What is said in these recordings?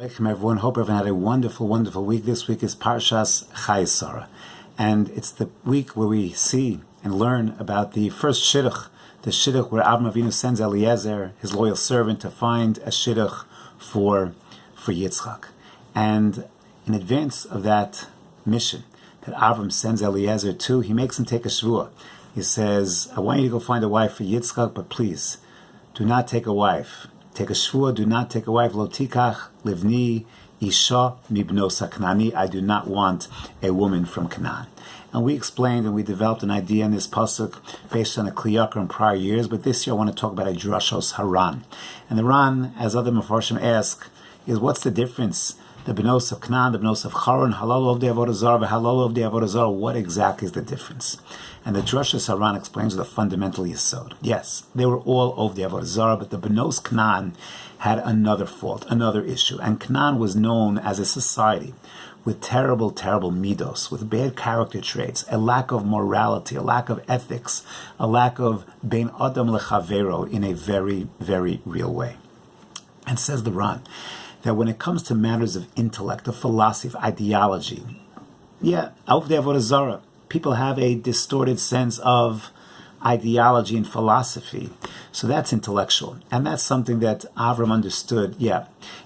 Welcome everyone. Hope everyone had a wonderful, wonderful week. This week is Parshas Chayey Sarah, and it's the week where we see and learn about the first shidduch, the shidduch where Avram Avinu sends Eliezer, his loyal servant, to find a shidduch for Yitzchak. And in advance of that mission that Avram sends Eliezer to, he makes him take a shvuah. He says, "I want you to go find a wife for Yitzchak, but please, do not take a wife. Take a shvuah, do not take a wife. Lo tikach livni isha mibnos Knani. I do not want a woman from Canaan." And we explained and we developed an idea in this pasuk based on a kliyakar in prior years, but this year I want to talk about a drashos haran. And the Ran, as other Mefarshim ask, is what's the difference? The benos of Canaan, the benos of Haran, halal of the avodah zarah, halal of the avodah zarah. What exactly is the difference? And the drashos haran explains the fundamental yesod. Yes, they were all of the avodah zarah, but the benos Canaan had another fault, another issue. And Canaan was known as a society with terrible, terrible midos, with bad character traits, a lack of morality, a lack of ethics, a lack of bein adam lechavero in a very, very real way. And says the Ran, that when it comes to matters of intellect, of philosophy, of ideology, of the avodah zarah, people have a distorted sense of ideology and philosophy. So that's intellectual. And that's something that Avram understood.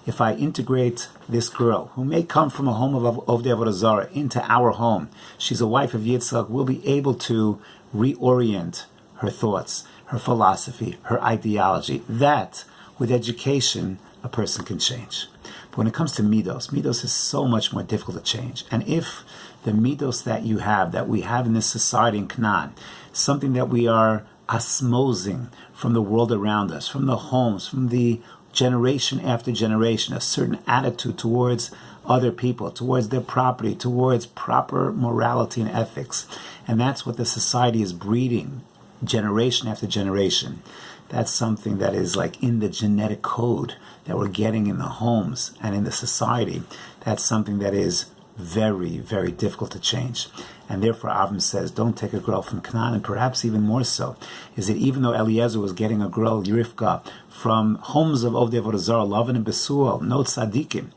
If I integrate this girl, who may come from a home of the avodah zarah, into our home, she's a wife of Yitzchak, we'll be able to reorient her thoughts, her philosophy, her ideology. That, with education, a person can change. But when it comes to midos is so much more difficult to change. And if the midos that we have in this society in Canaan, something that we are osmosing from the world around us, from the homes, from the generation after generation, a certain attitude towards other people, towards their property, towards proper morality and ethics. And that's what the society is breeding generation after generation. That's something that is like in the genetic code that we're getting in the homes and in the society. That's something that is very, very difficult to change. And therefore Avram says, don't take a girl from Canaan. And perhaps even more so, is that even though Eliezer was getting a girl, Rivka, from homes of Ovdei Avodah Zarah, Lavan and Besuel, no tzaddikim,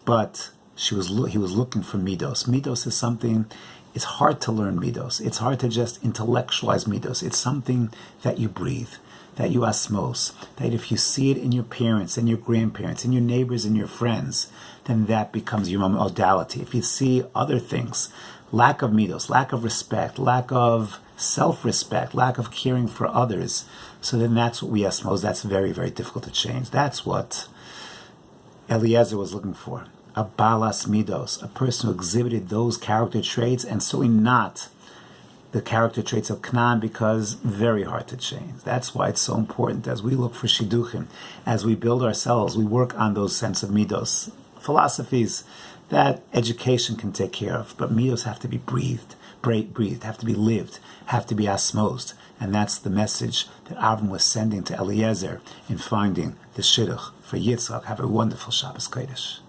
but he was looking for midos. Midos is something, it's hard to learn midos. It's hard to just intellectualize midos. It's something that you breathe, that you osmose, that if you see it in your parents and your grandparents and your neighbors and your friends, then that becomes your modality. If you see other things, lack of midos, lack of respect, lack of self-respect, lack of caring for others, so then that's what we osmose. That's very, very difficult to change. That's what Eliezer was looking for. A balas midos, a person who exhibited those character traits, and certainly not the character traits of Canaan, because very hard to change. That's why it's so important as we look for shidduchim, as we build ourselves, we work on those sense of midos. Philosophies that education can take care of, but midos have to be breathed, have to be lived, have to be osmosed. And that's the message that Avram was sending to Eliezer in finding the shidduch for Yitzchak. Have a wonderful Shabbos Kodesh.